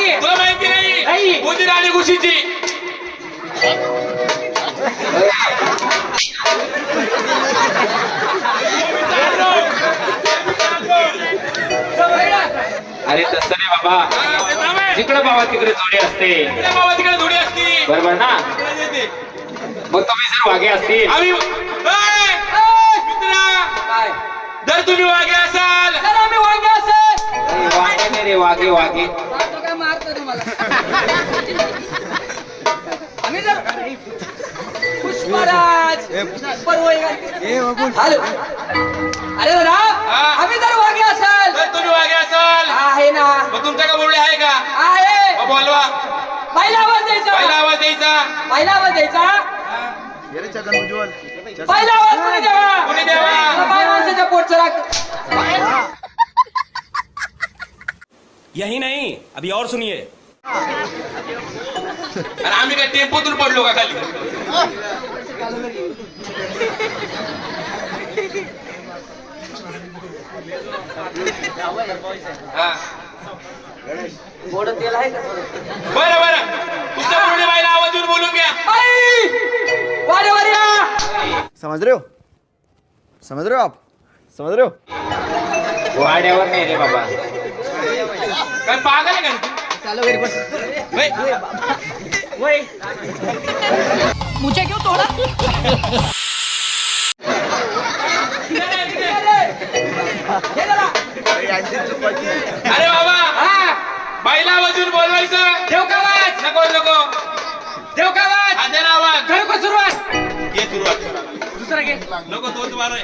नाही. तुला माहिती नाही. नाही कोणती राणी खुशीची? अरे तसं नाही बाबा, जिकडे बाबा तिकडे जोडी असते. बाबा तिकडे जोडी असती, बरोबर ना? मग तुम्ही जर वाघे असतील, आम्ही मित्रा काय जर तुम्ही वागे असाल तर आम्ही वांगे असेल. अरे वाघे नाही रे, वाघे वाघे. मारतो काय मारतो तुम्हाला. आम्ही जर पुष्पराज हॅलो अरे दादा आम्ही जर वागे असाल जर तुम्ही वागे असाल आहे ना मग तुमच्या का बोलणे आहे का? आहे. मग बोलवा, पहिला आवाज द्यायचा. पहिला आवाज द्यायचा. पहिला आवाज द्यायचा. पहिला आवाज कोणी द्यावा? कोणी द्यावा? बाय माणसाच्या पोटचं राख. यही नहीं, अभी और सुनिए. आणि आम्ही काय टेम्पोतून पडलो का खाली? हा. गोड तेल आहे का? बरं बरं, तुमच्या पुढे बाईला आवाज देऊन बोलून घ्या. आई! वारे वारे या! समझ रहे हो? समझ रहे हो आप? समझ रहे हो? वाड्यावर नाही रे बाबा. काय पागल आहे का? चालो घरी बस. वय. मुझे क्यों तोड़ा? अरे बाबा बाईला आवाज देऊन बोलवायचं. देव का आवाज? नको नको, देव का आवाज? आधी आवाज करू का सुरुवात? घे सुरुवात. दुसरा घे. नको तोच बार आहे.